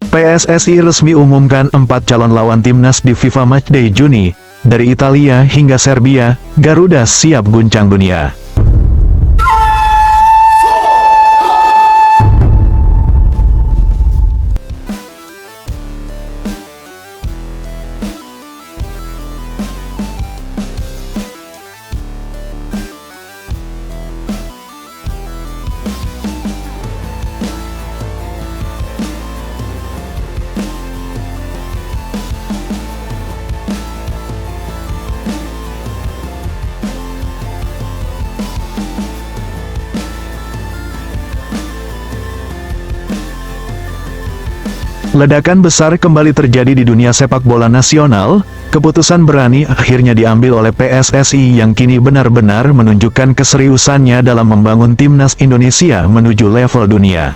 PSSI resmi umumkan 4 calon lawan timnas di FIFA Matchday Juni. Dari Italia hingga Serbia, Garuda siap guncang dunia. Ledakan besar kembali terjadi di dunia sepak bola nasional. Keputusan berani akhirnya diambil oleh PSSI yang kini benar-benar menunjukkan keseriusannya dalam membangun timnas Indonesia menuju level dunia.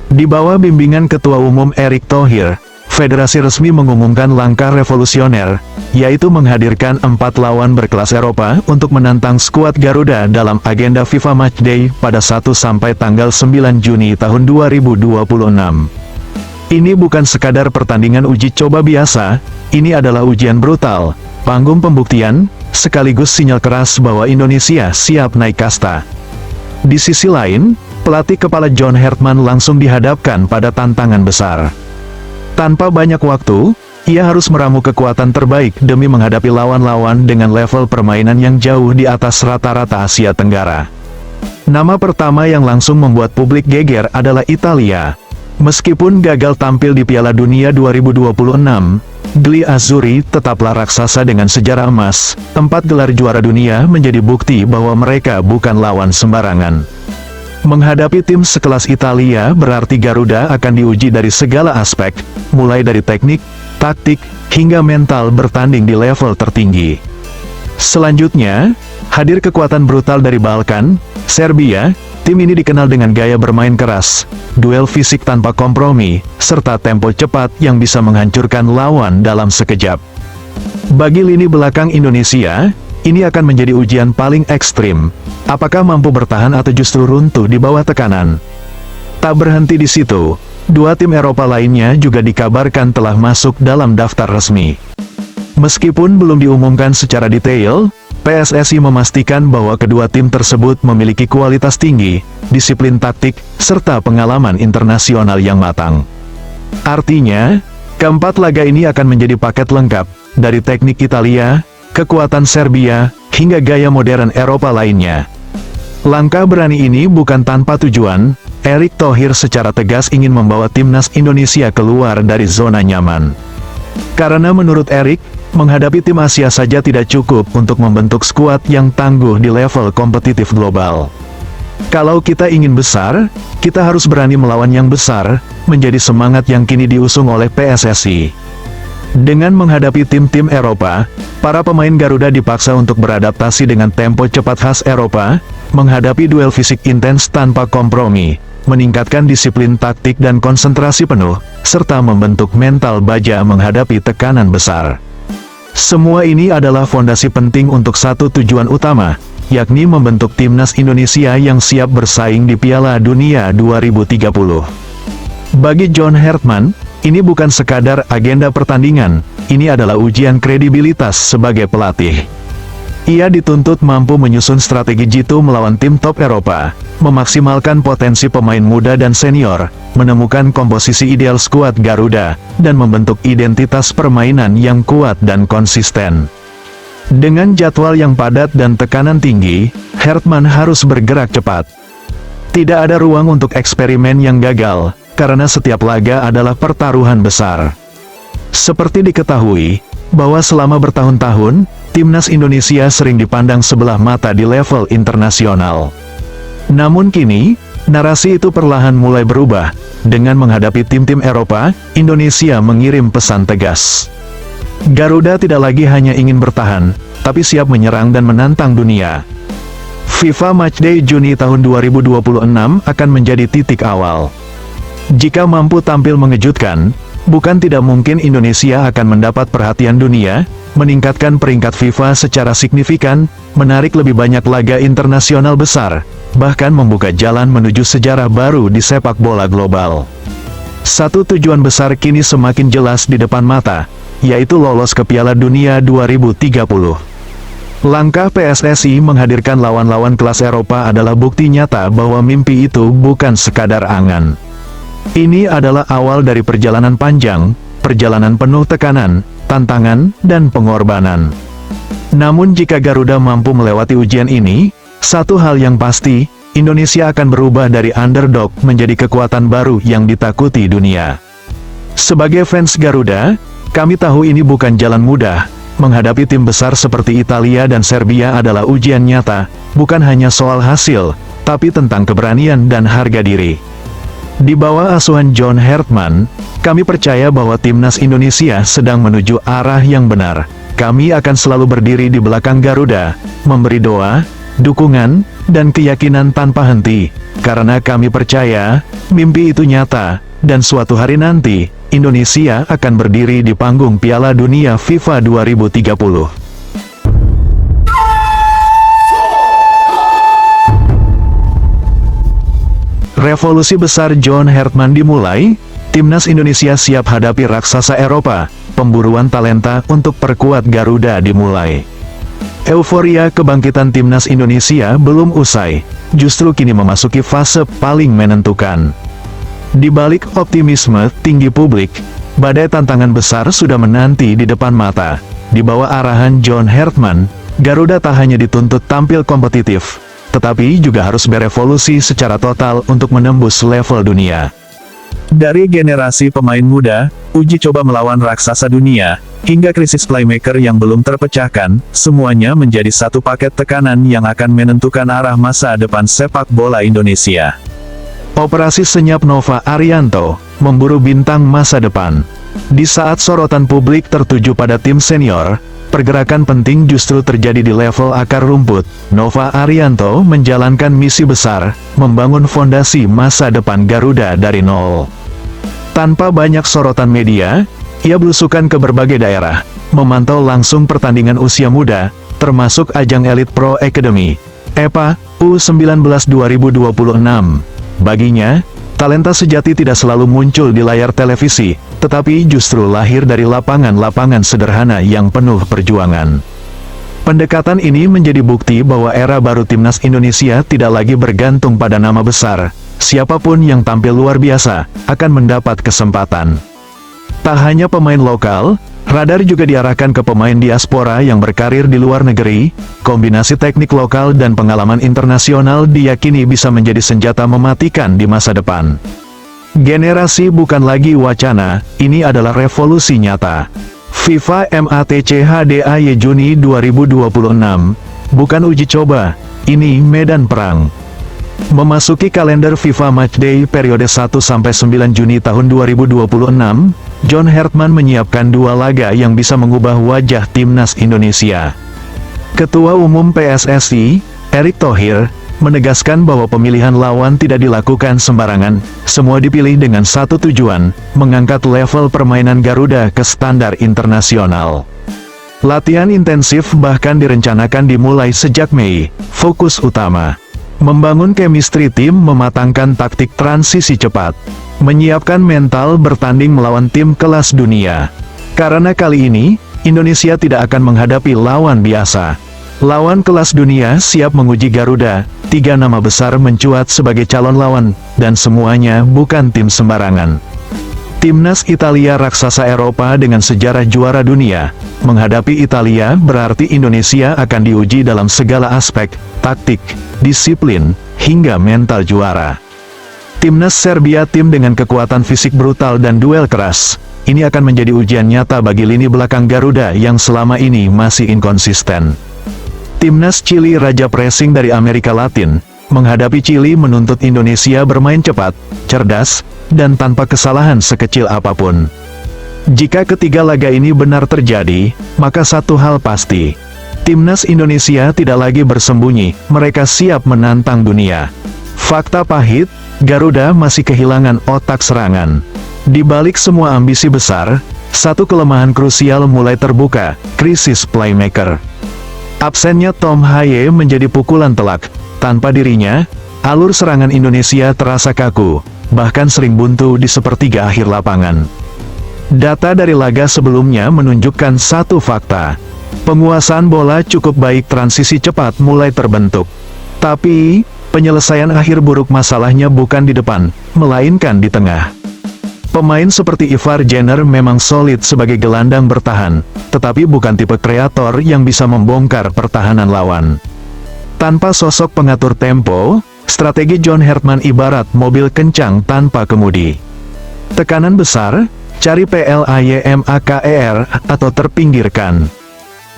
Di bawah bimbingan Ketua Umum Erick Thohir, Federasi resmi mengumumkan langkah revolusioner, yaitu menghadirkan 4 lawan berkelas Eropa untuk menantang skuad Garuda dalam agenda FIFA Matchday pada 1 sampai tanggal 9 Juni tahun 2026. Ini bukan sekadar pertandingan uji coba biasa, ini adalah ujian brutal, panggung pembuktian, sekaligus sinyal keras bahwa Indonesia siap naik kasta. Di sisi lain, pelatih kepala John Hartman langsung dihadapkan pada tantangan besar. Tanpa banyak waktu, ia harus meramu kekuatan terbaik demi menghadapi lawan-lawan dengan level permainan yang jauh di atas rata-rata Asia Tenggara. Nama pertama yang langsung membuat publik geger adalah Italia. Meskipun gagal tampil di Piala Dunia 2026, Gli Azzurri tetaplah raksasa dengan sejarah emas. 4 gelar juara dunia menjadi bukti bahwa mereka bukan lawan sembarangan. Menghadapi tim sekelas Italia berarti Garuda akan diuji dari segala aspek, mulai dari teknik, taktik, hingga mental bertanding di level tertinggi. Selanjutnya, hadir kekuatan brutal dari Balkan, Serbia. Tim ini dikenal dengan gaya bermain keras, duel fisik tanpa kompromi, serta tempo cepat yang bisa menghancurkan lawan dalam sekejap. Bagi lini belakang Indonesia, ini akan menjadi ujian paling ekstrim. Apakah mampu bertahan atau justru runtuh di bawah tekanan? Tak berhenti di situ, 2 tim Eropa lainnya juga dikabarkan telah masuk dalam daftar resmi. Meskipun belum diumumkan secara detail, PSSI memastikan bahwa kedua tim tersebut memiliki kualitas tinggi, disiplin taktik, serta pengalaman internasional yang matang. Artinya, keempat laga ini akan menjadi paket lengkap, dari teknik Italia, kekuatan Serbia, hingga gaya modern Eropa lainnya. Langkah berani ini bukan tanpa tujuan. Erick Thohir secara tegas ingin membawa timnas Indonesia keluar dari zona nyaman. Karena menurut Erick, menghadapi tim Asia saja tidak cukup untuk membentuk skuad yang tangguh di level kompetitif global. Kalau kita ingin besar, kita harus berani melawan yang besar, menjadi semangat yang kini diusung oleh PSSI. Dengan menghadapi tim-tim Eropa, para pemain Garuda dipaksa untuk beradaptasi dengan tempo cepat khas Eropa, menghadapi duel fisik intens tanpa kompromi, meningkatkan disiplin taktik dan konsentrasi penuh, serta membentuk mental baja menghadapi tekanan besar. Semua ini adalah fondasi penting untuk satu tujuan utama, yakni membentuk timnas Indonesia yang siap bersaing di Piala Dunia 2030. Bagi John Hartman, ini bukan sekadar agenda pertandingan, ini adalah ujian kredibilitas sebagai pelatih. Ia dituntut mampu menyusun strategi jitu melawan tim top Eropa, memaksimalkan potensi pemain muda dan senior, menemukan komposisi ideal skuad Garuda, dan membentuk identitas permainan yang kuat dan konsisten. Dengan jadwal yang padat dan tekanan tinggi, Hartman harus bergerak cepat. Tidak ada ruang untuk eksperimen yang gagal, karena setiap laga adalah pertaruhan besar. Seperti diketahui, bahwa selama bertahun-tahun, timnas Indonesia sering dipandang sebelah mata di level internasional. Namun kini, narasi itu perlahan mulai berubah. Dengan menghadapi tim-tim Eropa, Indonesia mengirim pesan tegas. Garuda tidak lagi hanya ingin bertahan, tapi siap menyerang dan menantang dunia. FIFA Matchday Juni tahun 2026 akan menjadi titik awal. Jika mampu tampil mengejutkan, bukan tidak mungkin Indonesia akan mendapat perhatian dunia, meningkatkan peringkat FIFA secara signifikan, menarik lebih banyak laga internasional besar, bahkan membuka jalan menuju sejarah baru di sepak bola global. Satu tujuan besar kini semakin jelas di depan mata, yaitu lolos ke Piala Dunia 2030. Langkah PSSI menghadirkan lawan-lawan kelas Eropa adalah bukti nyata bahwa mimpi itu bukan sekadar angan. Ini adalah awal dari perjalanan panjang, perjalanan penuh tekanan, tantangan, dan pengorbanan. Namun jika Garuda mampu melewati ujian ini, satu hal yang pasti, Indonesia akan berubah dari underdog menjadi kekuatan baru yang ditakuti dunia. Sebagai fans Garuda, kami tahu ini bukan jalan mudah. Menghadapi tim besar seperti Italia dan Serbia adalah ujian nyata, bukan hanya soal hasil, tapi tentang keberanian dan harga diri. Di bawah asuhan John Hartman, kami percaya bahwa timnas Indonesia sedang menuju arah yang benar. Kami akan selalu berdiri di belakang Garuda, memberi doa, dukungan, dan keyakinan tanpa henti, karena kami percaya, mimpi itu nyata, dan suatu hari nanti, Indonesia akan berdiri di panggung Piala Dunia FIFA 2030. Revolusi besar John Hartman dimulai, timnas Indonesia siap hadapi raksasa Eropa, pemburuan talenta untuk perkuat Garuda dimulai. Euforia kebangkitan timnas Indonesia belum usai, justru kini memasuki fase paling menentukan. Di balik optimisme tinggi publik, badai tantangan besar sudah menanti di depan mata. Di bawah arahan John Hartman, Garuda tak hanya dituntut tampil kompetitif, tetapi juga harus berevolusi secara total untuk menembus level dunia. Dari generasi pemain muda, uji coba melawan raksasa dunia, hingga krisis playmaker yang belum terpecahkan, semuanya menjadi satu paket tekanan yang akan menentukan arah masa depan sepak bola Indonesia. Operasi Senyap Nova Arianto, memburu bintang masa depan. Di saat sorotan publik tertuju pada tim senior, pergerakan penting justru terjadi di level akar rumput. Nova Arianto menjalankan misi besar, membangun fondasi masa depan Garuda dari nol. Tanpa banyak sorotan media, ia belusukan ke berbagai daerah, memantau langsung pertandingan usia muda, termasuk ajang Elite Pro Academy, EPA, U19 2026. Baginya, talenta sejati tidak selalu muncul di layar televisi, tetapi justru lahir dari lapangan-lapangan sederhana yang penuh perjuangan. Pendekatan ini menjadi bukti bahwa era baru timnas Indonesia tidak lagi bergantung pada nama besar. Siapapun yang tampil luar biasa, akan mendapat kesempatan. Tak hanya pemain lokal, radar juga diarahkan ke pemain diaspora yang berkarir di luar negeri. Kombinasi teknik lokal dan pengalaman internasional diyakini bisa menjadi senjata mematikan di masa depan. Generasi bukan lagi wacana, ini adalah revolusi nyata. FIFA MATC HDAY Juni 2026, bukan uji coba, ini medan perang. Memasuki kalender FIFA Matchday periode 1-9 Juni tahun 2026, John Hartman menyiapkan dua laga yang bisa mengubah wajah timnas Indonesia. Ketua Umum PSSI, Erick Thohir, menegaskan bahwa pemilihan lawan tidak dilakukan sembarangan, semua dipilih dengan satu tujuan, mengangkat level permainan Garuda ke standar internasional. Latihan intensif bahkan direncanakan dimulai sejak Mei. Fokus utama: membangun chemistry tim, mematangkan taktik transisi cepat, menyiapkan mental bertanding melawan tim kelas dunia. Karena kali ini, Indonesia tidak akan menghadapi lawan biasa. Lawan kelas dunia siap menguji Garuda. 3 nama besar mencuat sebagai calon lawan, dan semuanya bukan tim sembarangan. Timnas Italia raksasa Eropa dengan sejarah juara dunia. Menghadapi Italia berarti Indonesia akan diuji dalam segala aspek, taktik, disiplin, hingga mental juara. Timnas Serbia, tim dengan kekuatan fisik brutal dan duel keras. Ini akan menjadi ujian nyata bagi lini belakang Garuda yang selama ini masih inkonsisten. Timnas Chili, raja pressing dari Amerika Latin, menghadapi Chili menuntut Indonesia bermain cepat, cerdas, dan tanpa kesalahan sekecil apapun. Jika ketiga laga ini benar terjadi, maka satu hal pasti. Timnas Indonesia tidak lagi bersembunyi, mereka siap menantang dunia. Fakta pahit, Garuda masih kehilangan otak serangan. Di balik semua ambisi besar, satu kelemahan krusial mulai terbuka, krisis playmaker. Absennya Tom Haye menjadi pukulan telak. Tanpa dirinya, alur serangan Indonesia terasa kaku. bahkan sering buntu di sepertiga akhir lapangan. Data dari laga sebelumnya menunjukkan satu fakta. Penguasaan bola cukup baik, transisi cepat mulai terbentuk. Tapi, penyelesaian akhir buruk masalahnya bukan di depan, melainkan di tengah. Pemain seperti Ivar Jenner memang solid sebagai gelandang bertahan, tetapi bukan tipe kreator yang bisa membongkar pertahanan lawan. Tanpa sosok pengatur tempo, strategi John Hartman ibarat mobil kencang tanpa kemudi. Tekanan besar, cari PLAYMAKER, atau terpinggirkan.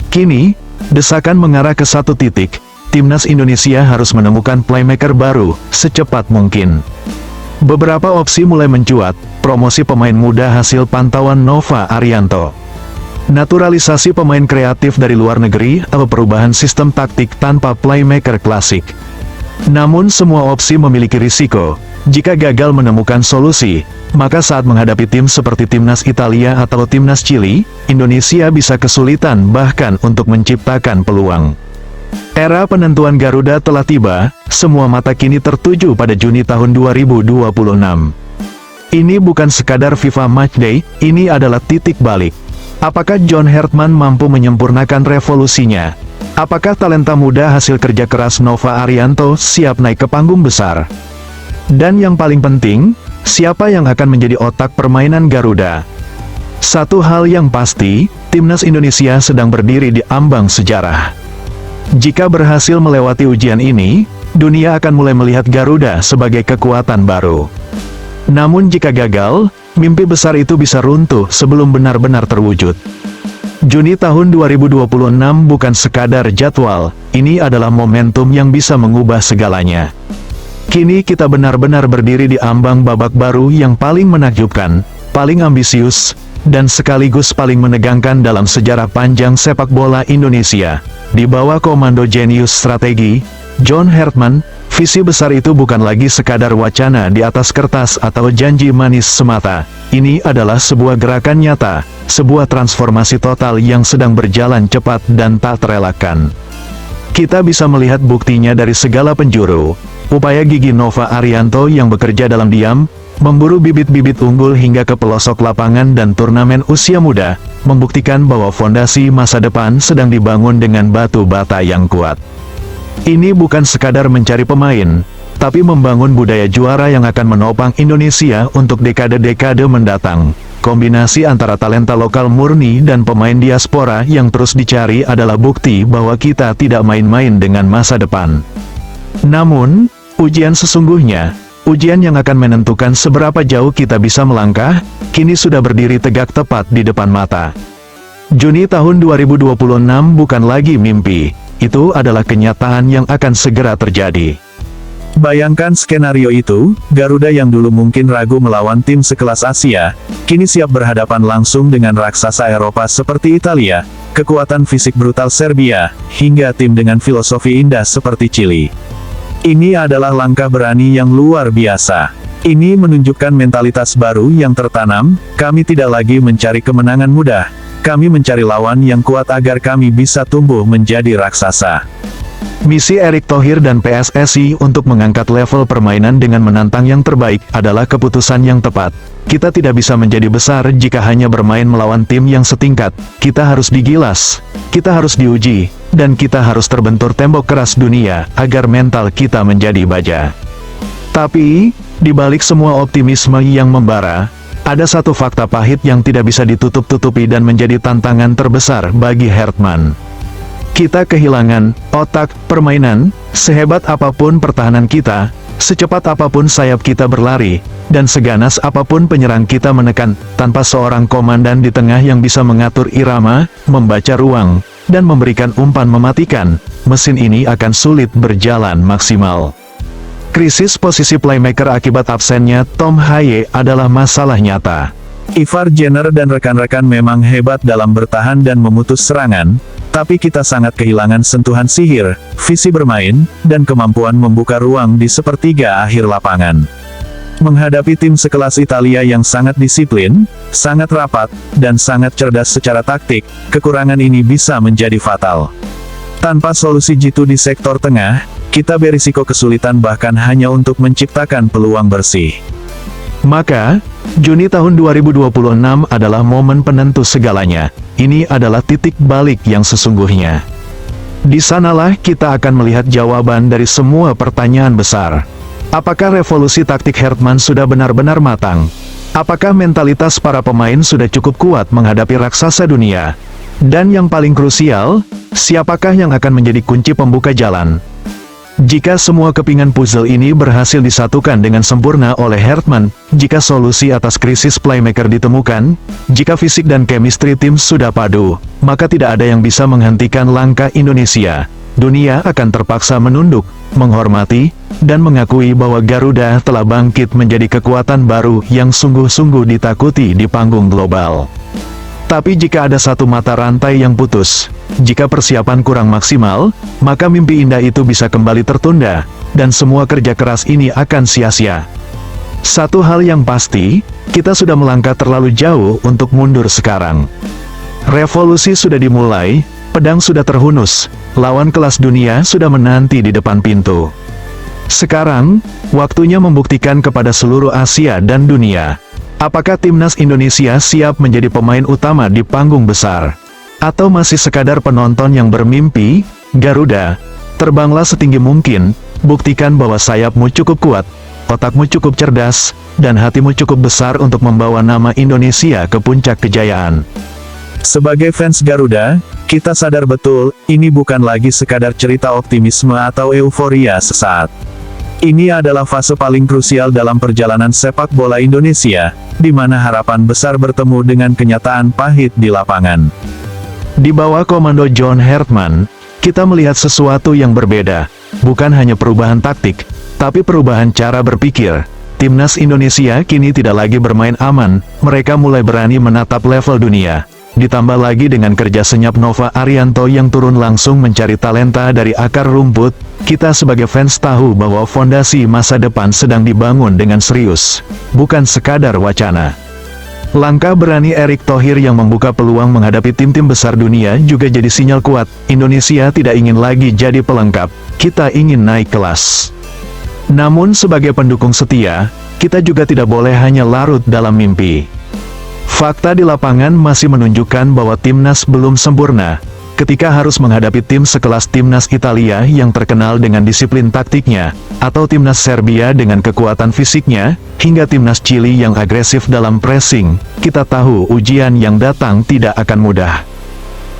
Kini, desakan mengarah ke satu titik, timnas Indonesia harus menemukan playmaker baru, secepat mungkin. Beberapa opsi mulai mencuat, promosi pemain muda hasil pantauan Nova Arianto. Naturalisasi pemain kreatif dari luar negeri atau perubahan sistem taktik tanpa playmaker klasik. Namun semua opsi memiliki risiko. Jika gagal menemukan solusi, maka saat menghadapi tim seperti timnas Italia atau timnas Chili, Indonesia bisa kesulitan bahkan untuk menciptakan peluang. Era penentuan Garuda telah tiba, semua mata kini tertuju pada Juni tahun 2026. Ini bukan sekadar FIFA Matchday, ini adalah titik balik. Apakah John Hartman mampu menyempurnakan revolusinya? Apakah talenta muda hasil kerja keras Nova Arianto siap naik ke panggung besar? Dan yang paling penting, siapa yang akan menjadi otak permainan Garuda? Satu hal yang pasti, timnas Indonesia sedang berdiri di ambang sejarah. Jika berhasil melewati ujian ini, dunia akan mulai melihat Garuda sebagai kekuatan baru. Namun jika gagal, mimpi besar itu bisa runtuh sebelum benar-benar terwujud. Juni tahun 2026 bukan sekadar jadwal, ini adalah momentum yang bisa mengubah segalanya. Kini kita benar-benar berdiri di ambang babak baru yang paling menakjubkan, paling ambisius, dan sekaligus paling menegangkan dalam sejarah panjang sepak bola Indonesia. Di bawah komando jenius strategi, John Hartman, visi besar itu bukan lagi sekadar wacana di atas kertas atau janji manis semata. Ini adalah sebuah gerakan nyata, sebuah transformasi total yang sedang berjalan cepat dan tak terelakkan. Kita bisa melihat buktinya dari segala penjuru. Upaya gigi Nova Arianto yang bekerja dalam diam, memburu bibit-bibit unggul hingga ke pelosok lapangan dan turnamen usia muda, membuktikan bahwa fondasi masa depan sedang dibangun dengan batu bata yang kuat. Ini bukan sekadar mencari pemain, tapi membangun budaya juara yang akan menopang Indonesia untuk dekade-dekade mendatang. Kombinasi antara talenta lokal murni dan pemain diaspora yang terus dicari adalah bukti bahwa kita tidak main-main dengan masa depan. Namun, ujian sesungguhnya, ujian yang akan menentukan seberapa jauh kita bisa melangkah, kini sudah berdiri tegak tepat di depan mata. Juni tahun 2026 bukan lagi mimpi, itu adalah kenyataan yang akan segera terjadi. Bayangkan skenario itu, Garuda yang dulu mungkin ragu melawan tim sekelas Asia, kini siap berhadapan langsung dengan raksasa Eropa seperti Italia, kekuatan fisik brutal Serbia, hingga tim dengan filosofi indah seperti Chili. Ini adalah langkah berani yang luar biasa. Ini menunjukkan mentalitas baru yang tertanam, kami tidak lagi mencari kemenangan mudah, kami mencari lawan yang kuat agar kami bisa tumbuh menjadi raksasa. Misi Erick Thohir dan PSSI untuk mengangkat level permainan dengan menantang yang terbaik adalah keputusan yang tepat. Kita tidak bisa menjadi besar jika hanya bermain melawan tim yang setingkat. Kita harus digilas, kita harus diuji, dan kita harus terbentur tembok keras dunia agar mental kita menjadi baja. Tapi, di balik semua optimisme yang membara, ada satu fakta pahit yang tidak bisa ditutup-tutupi dan menjadi tantangan terbesar bagi Hartman. Kita kehilangan otak permainan, sehebat apapun pertahanan kita, secepat apapun sayap kita berlari, dan seganas apapun penyerang kita menekan, tanpa seorang komandan di tengah yang bisa mengatur irama, membaca ruang, dan memberikan umpan mematikan, mesin ini akan sulit berjalan maksimal. Krisis posisi playmaker akibat absennya Tom Haye adalah masalah nyata. Ivar Jenner dan rekan-rekan memang hebat dalam bertahan dan memutus serangan, tapi kita sangat kehilangan sentuhan sihir, visi bermain, dan kemampuan membuka ruang di sepertiga akhir lapangan. Menghadapi tim sekelas Italia yang sangat disiplin, sangat rapat, dan sangat cerdas secara taktik, kekurangan ini bisa menjadi fatal. Tanpa solusi jitu di sektor tengah, kita berisiko kesulitan bahkan hanya untuk menciptakan peluang bersih. Maka, Juni tahun 2026 adalah momen penentu segalanya. Ini adalah titik balik yang sesungguhnya. Di sanalah kita akan melihat jawaban dari semua pertanyaan besar. Apakah revolusi taktik Hartman sudah benar-benar matang? Apakah mentalitas para pemain sudah cukup kuat menghadapi raksasa dunia? Dan yang paling krusial, siapakah yang akan menjadi kunci pembuka jalan? Jika semua kepingan puzzle ini berhasil disatukan dengan sempurna oleh Hartman, jika solusi atas krisis playmaker ditemukan, jika fisik dan chemistry tim sudah padu, maka tidak ada yang bisa menghentikan langkah Indonesia. Dunia akan terpaksa menunduk, menghormati, dan mengakui bahwa Garuda telah bangkit menjadi kekuatan baru yang sungguh-sungguh ditakuti di panggung global. Tapi jika ada satu mata rantai yang putus, jika persiapan kurang maksimal, maka mimpi indah itu bisa kembali tertunda, dan semua kerja keras ini akan sia-sia. Satu hal yang pasti, kita sudah melangkah terlalu jauh untuk mundur sekarang. Revolusi sudah dimulai, pedang sudah terhunus, lawan kelas dunia sudah menanti di depan pintu. Sekarang, waktunya membuktikan kepada seluruh Asia dan dunia. Apakah timnas Indonesia siap menjadi pemain utama di panggung besar? Atau masih sekadar penonton yang bermimpi? Garuda, terbanglah setinggi mungkin, buktikan bahwa sayapmu cukup kuat, otakmu cukup cerdas, dan hatimu cukup besar untuk membawa nama Indonesia ke puncak kejayaan. Sebagai fans Garuda, kita sadar betul, ini bukan lagi sekadar cerita optimisme atau euforia sesaat. Ini adalah fase paling krusial dalam perjalanan sepak bola Indonesia, di mana harapan besar bertemu dengan kenyataan pahit di lapangan. Di bawah komando John Hartman, kita melihat sesuatu yang berbeda, bukan hanya perubahan taktik, tapi perubahan cara berpikir. Timnas Indonesia kini tidak lagi bermain aman, mereka mulai berani menatap level dunia. Ditambah lagi dengan kerja senyap Nova Arianto yang turun langsung mencari talenta dari akar rumput, kita sebagai fans tahu bahwa fondasi masa depan sedang dibangun dengan serius, bukan sekadar wacana. Langkah berani Erick Thohir yang membuka peluang menghadapi tim-tim besar dunia juga jadi sinyal kuat, Indonesia tidak ingin lagi jadi pelengkap, kita ingin naik kelas. Namun sebagai pendukung setia, kita juga tidak boleh hanya larut dalam mimpi. Fakta di lapangan masih menunjukkan bahwa timnas belum sempurna. Ketika harus menghadapi tim sekelas timnas Italia yang terkenal dengan disiplin taktiknya, atau timnas Serbia dengan kekuatan fisiknya, hingga timnas Chili yang agresif dalam pressing, kita tahu ujian yang datang tidak akan mudah.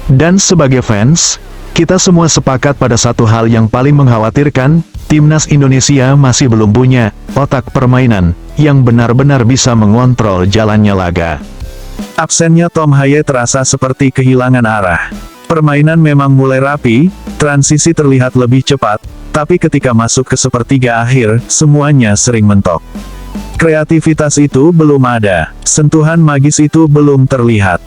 Dan sebagai fans, kita semua sepakat pada satu hal yang paling mengkhawatirkan, timnas Indonesia masih belum punya otak permainan yang benar-benar bisa mengontrol jalannya laga. Absennya Tom Haye terasa seperti kehilangan arah. Permainan memang mulai rapi, transisi terlihat lebih cepat, tapi ketika masuk ke sepertiga akhir, semuanya sering mentok. Kreativitas itu belum ada, sentuhan magis itu belum terlihat.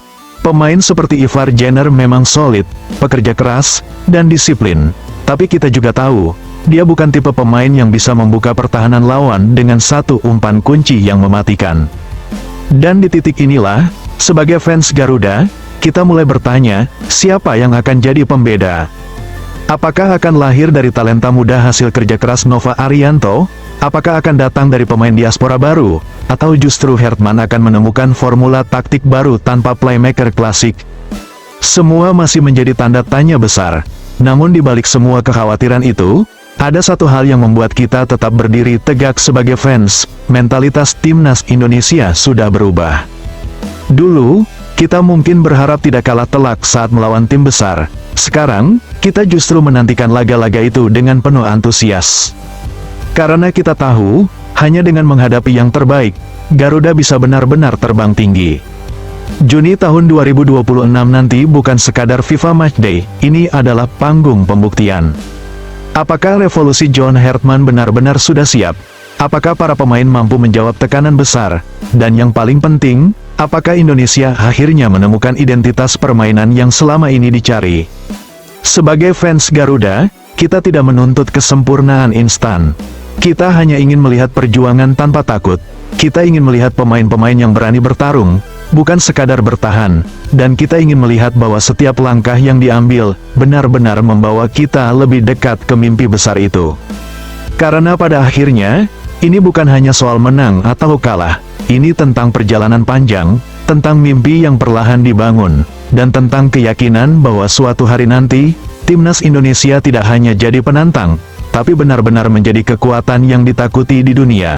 Pemain seperti Ivar Jenner memang solid, pekerja keras, dan disiplin. Tapi kita juga tahu, dia bukan tipe pemain yang bisa membuka pertahanan lawan dengan satu umpan kunci yang mematikan. Dan di titik inilah, sebagai fans Garuda, kita mulai bertanya, siapa yang akan jadi pembeda? Apakah akan lahir dari talenta muda hasil kerja keras Nova Arianto? Apakah akan datang dari pemain diaspora baru? Atau justru Hartman akan menemukan formula taktik baru tanpa playmaker klasik? Semua masih menjadi tanda tanya besar. Namun di balik semua kekhawatiran itu, ada satu hal yang membuat kita tetap berdiri tegak sebagai fans, mentalitas timnas Indonesia sudah berubah. Dulu, kita mungkin berharap tidak kalah telak saat melawan tim besar. Sekarang, kita justru menantikan laga-laga itu dengan penuh antusias. Karena kita tahu, hanya dengan menghadapi yang terbaik, Garuda bisa benar-benar terbang tinggi. Juni tahun 2026 nanti bukan sekadar FIFA Matchday, ini adalah panggung pembuktian. Apakah revolusi John Hartman benar-benar sudah siap? Apakah para pemain mampu menjawab tekanan besar? Dan yang paling penting, apakah Indonesia akhirnya menemukan identitas permainan yang selama ini dicari? Sebagai fans Garuda, kita tidak menuntut kesempurnaan instan. Kita hanya ingin melihat perjuangan tanpa takut. Kita ingin melihat pemain-pemain yang berani bertarung, bukan sekadar bertahan, dan kita ingin melihat bahwa setiap langkah yang diambil, benar-benar membawa kita lebih dekat ke mimpi besar itu. Karena pada akhirnya, ini bukan hanya soal menang atau kalah, Ini tentang perjalanan panjang, tentang mimpi yang perlahan dibangun, dan tentang keyakinan bahwa suatu hari nanti, timnas Indonesia tidak hanya jadi penantang, tapi benar-benar menjadi kekuatan yang ditakuti di dunia.